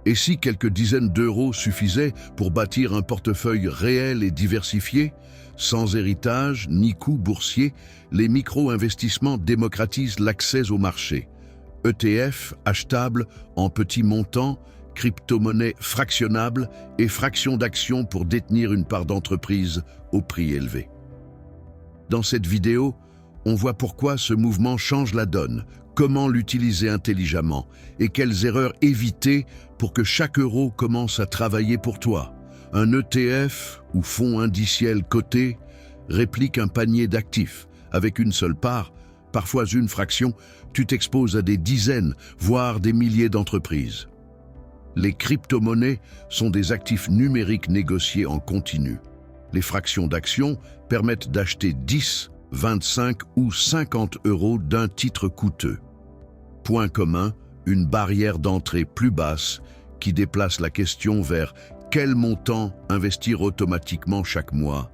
Et si quelques dizaines d'euros suffisaient pour bâtir un portefeuille réel et diversifié, sans héritage ni coût boursier, les micro-investissements démocratisent l'accès au marché. ETF achetables en petits montants, crypto-monnaies fractionnables et fractions d'actions pour détenir une part d'entreprise au prix élevé. Dans cette vidéo, on voit pourquoi ce mouvement change la donne, comment l'utiliser intelligemment et quelles erreurs éviter pour que chaque euro commence à travailler pour toi. Un ETF ou fonds indiciel coté réplique un panier d'actifs. Avec une seule part, parfois une fraction, tu t'exposes à des dizaines, voire des milliers d'entreprises. Les crypto-monnaies sont des actifs numériques négociés en continu. Les fractions d'actions permettent d'acheter 10, 25 ou 50 euros d'un titre coûteux. Point commun, une barrière d'entrée plus basse qui déplace la question vers quel montant investir automatiquement chaque mois.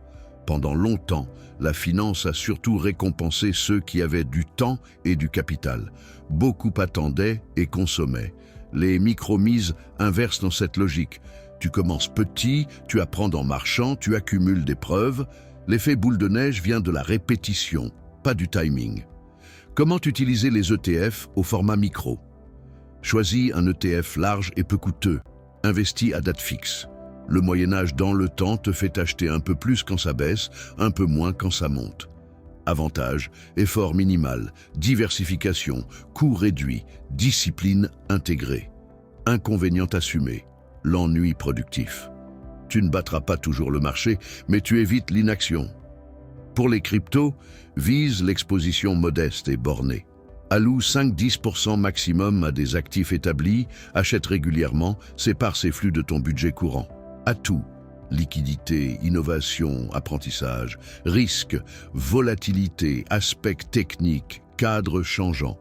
Pendant longtemps, la finance a surtout récompensé ceux qui avaient du temps et du capital. Beaucoup attendaient et consommaient. Les micro-mises inversent dans cette logique. Tu commences petit, tu apprends en marchant, tu accumules des preuves. L'effet boule de neige vient de la répétition, pas du timing. Comment utiliser les ETF au format micro? Choisis un ETF large et peu coûteux. Investis à date fixe. Le Moyen-Âge dans le temps te fait acheter un peu plus quand ça baisse, un peu moins quand ça monte. Avantage, effort minimal, diversification, coût réduit, discipline intégrée. Inconvénient assumé, l'ennui productif. Tu ne battras pas toujours le marché, mais tu évites l'inaction. Pour les cryptos, vise l'exposition modeste et bornée. Alloue 5-10% maximum à des actifs établis, achète régulièrement, sépare ces flux de ton budget courant. Atout, liquidité, innovation, apprentissage, risque, volatilité, aspect technique, cadre changeant.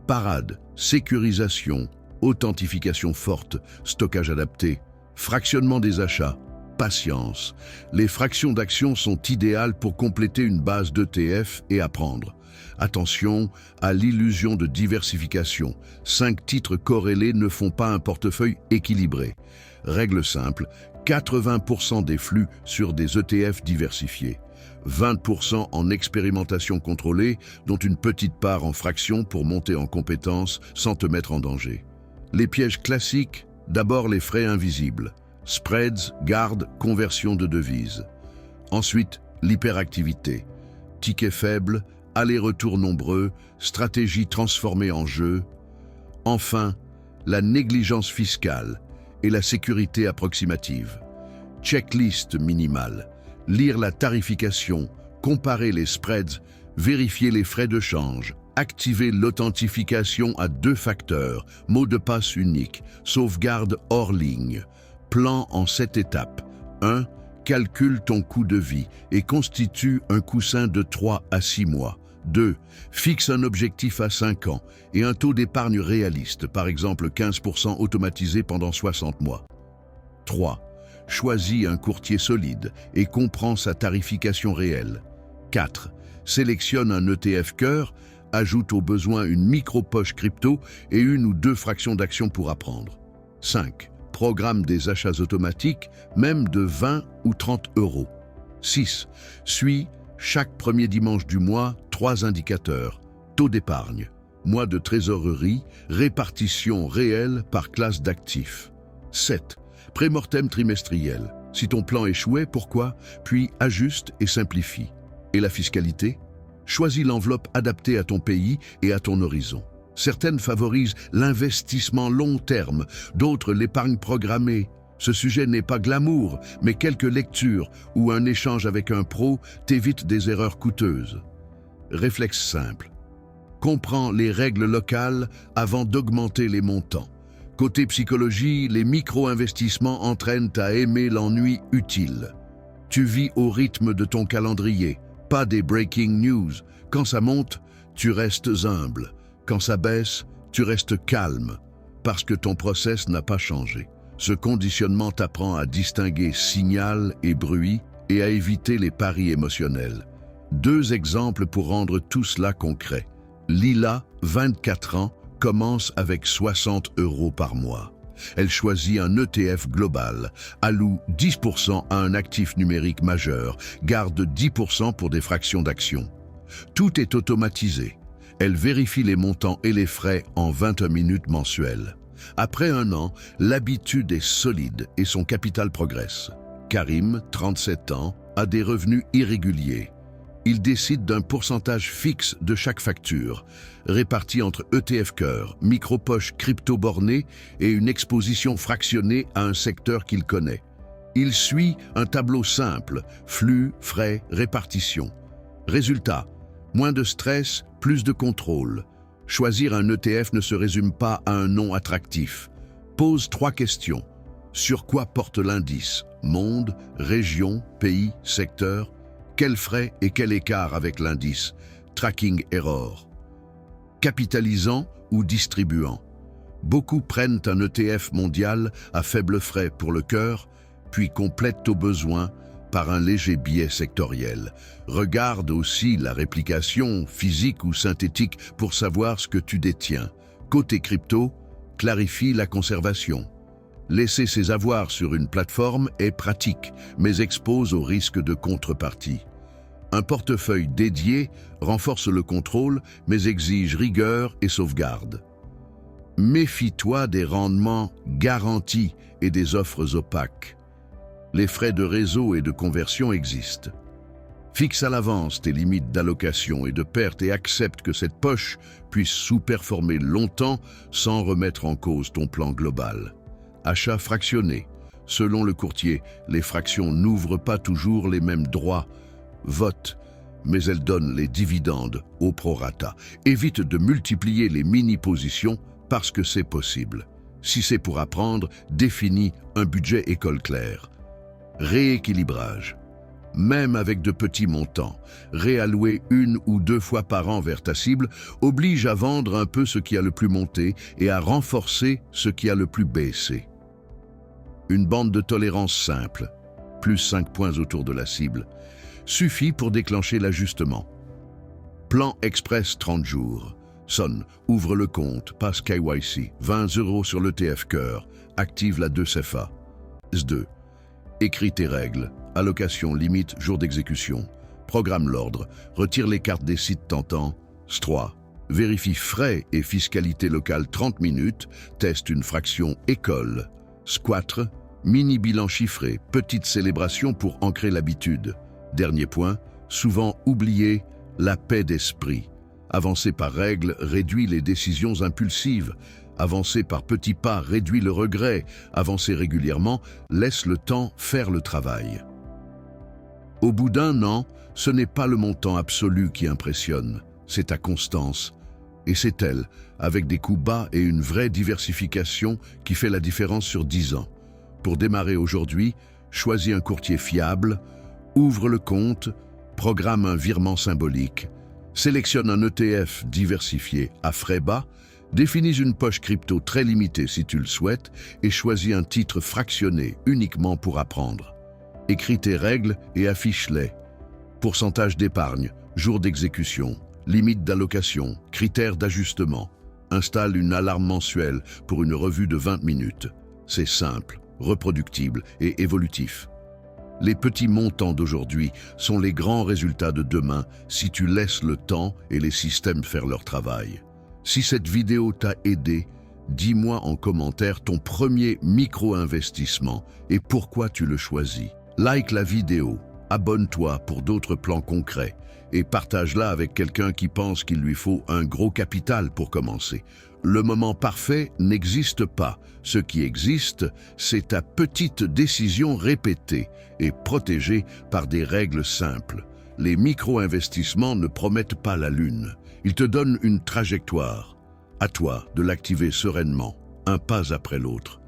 Parade, sécurisation, authentification forte, stockage adapté, fractionnement des achats, patience. Les fractions d'actions sont idéales pour compléter une base d'ETF et apprendre. Attention à l'illusion de diversification. 5 titres corrélés ne font pas un portefeuille équilibré. Règle simple, 80% des flux sur des ETF diversifiés. 20% en expérimentation contrôlée, dont une petite part en fractions pour monter en compétences sans te mettre en danger. Les pièges classiques, d'abord les frais invisibles. Spreads, garde, conversion de devises. Ensuite, l'hyperactivité. Tickets faibles, allers-retours nombreux, stratégie transformée en jeu. Enfin, la négligence fiscale et la sécurité approximative. Checklist minimale. Lire la tarification, comparer les spreads, vérifier les frais de change, activer l'authentification à 2 facteurs, mot de passe unique, sauvegarde hors ligne. Plan en 7 étapes. 1. Calcule ton coût de vie et constitue un coussin de 3 à 6 mois. 2. Fixe un objectif à 5 ans et un taux d'épargne réaliste, par exemple 15% automatisé pendant 60 mois. 3. Choisis un courtier solide et comprends sa tarification réelle. 4. Sélectionne un ETF cœur, ajoute au besoin une micro-poche crypto et 1 ou 2 fractions d'actions pour apprendre. 5. Programme des achats automatiques, même de 20 ou 30 euros. 6. Suis chaque premier dimanche du mois 3 indicateurs. Taux d'épargne, mois de trésorerie, répartition réelle par classe d'actifs. 7. Prémortem trimestriel. Si ton plan échouait, pourquoi? Puis ajuste et simplifie. Et la fiscalité? Choisis l'enveloppe adaptée à ton pays et à ton horizon. Certaines favorisent l'investissement long terme, d'autres l'épargne programmée. Ce sujet n'est pas glamour, mais quelques lectures ou un échange avec un pro t'évitent des erreurs coûteuses. Réflexe simple. Comprends les règles locales avant d'augmenter les montants. Côté psychologie, les micro-investissements entraînent à aimer l'ennui utile. Tu vis au rythme de ton calendrier, pas des breaking news. Quand ça monte, tu restes humble. Quand ça baisse, tu restes calme, parce que ton process n'a pas changé. Ce conditionnement t'apprend à distinguer signal et bruit et à éviter les paris émotionnels. 2 exemples pour rendre tout cela concret. Lila, 24 ans, commence avec 60 euros par mois. Elle choisit un ETF global, alloue 10% à un actif numérique majeur, garde 10% pour des fractions d'actions. Tout est automatisé. Elle vérifie les montants et les frais en 21 minutes mensuelles. Après un an, l'habitude est solide et son capital progresse. Karim, 37 ans, a des revenus irréguliers. Il décide d'un pourcentage fixe de chaque facture, réparti entre ETF cœur, micro-poche crypto-bornée et une exposition fractionnée à un secteur qu'il connaît. Il suit un tableau simple, flux, frais, répartition. Résultat, moins de stress, plus de contrôle. Choisir un ETF ne se résume pas à un nom attractif. Pose 3 questions. Sur quoi porte l'indice? Monde, région, pays, secteur? Quels frais et quel écart avec l'indice? Tracking error. Capitalisant ou distribuant? Beaucoup prennent un ETF mondial à faible frais pour le cœur, puis complètent au besoin par un léger biais sectoriel. Regarde aussi la réplication, physique ou synthétique, pour savoir ce que tu détiens. Côté crypto, clarifie la conservation. Laisser ses avoirs sur une plateforme est pratique, mais expose au risque de contrepartie. Un portefeuille dédié renforce le contrôle, mais exige rigueur et sauvegarde. Méfie-toi des rendements garantis et des offres opaques. Les frais de réseau et de conversion existent. Fixe à l'avance tes limites d'allocation et de perte et accepte que cette poche puisse sous-performer longtemps sans remettre en cause ton plan global. Achat fractionné. Selon le courtier, les fractions n'ouvrent pas toujours les mêmes droits. Vote, mais elles donnent les dividendes au prorata. Évite de multiplier les mini-positions parce que c'est possible. Si c'est pour apprendre, définis un budget école clair. Rééquilibrage. Même avec de petits montants, réallouer 1 ou 2 fois par an vers ta cible oblige à vendre un peu ce qui a le plus monté et à renforcer ce qui a le plus baissé. Une bande de tolérance simple, plus 5 points autour de la cible, suffit pour déclencher l'ajustement. Plan express 30 jours. Sonne, ouvre le compte, passe KYC, 20 € sur l'ETF cœur, active la 2 CFA. S2. Écris tes règles, allocation limite, jour d'exécution. Programme l'ordre, retire les cartes des sites tentants. S3. Vérifie frais et fiscalité locale 30 minutes, teste une fraction école. S4. Mini bilan chiffré, petite célébration pour ancrer l'habitude. Dernier point, souvent oublié, la paix d'esprit. Avancer par règles réduit les décisions impulsives. Avancer par petits pas réduit le regret. Avancer régulièrement laisse le temps faire le travail. Au bout d'un an, ce n'est pas le montant absolu qui impressionne, c'est ta constance. Et c'est elle, avec des coups bas et une vraie diversification, qui fait la différence sur 10 ans. Pour démarrer aujourd'hui, choisis un courtier fiable, ouvre le compte, programme un virement symbolique, sélectionne un ETF diversifié à frais bas, définis une poche crypto très limitée si tu le souhaites et choisis un titre fractionné uniquement pour apprendre. Écris tes règles et affiche-les. Pourcentage d'épargne, jour d'exécution, limite d'allocation, critères d'ajustement. Installe une alarme mensuelle pour une revue de 20 minutes. C'est simple, reproductible et évolutif. Les petits montants d'aujourd'hui sont les grands résultats de demain si tu laisses le temps et les systèmes faire leur travail. Si cette vidéo t'a aidé, dis-moi en commentaire ton premier micro-investissement et pourquoi tu le choisis. Like la vidéo, abonne-toi pour d'autres plans concrets et partage-la avec quelqu'un qui pense qu'il lui faut un gros capital pour commencer. Le moment parfait n'existe pas. Ce qui existe, c'est ta petite décision répétée et protégée par des règles simples. Les micro-investissements ne promettent pas la lune. Ils te donnent une trajectoire. À toi de l'activer sereinement, un pas après l'autre.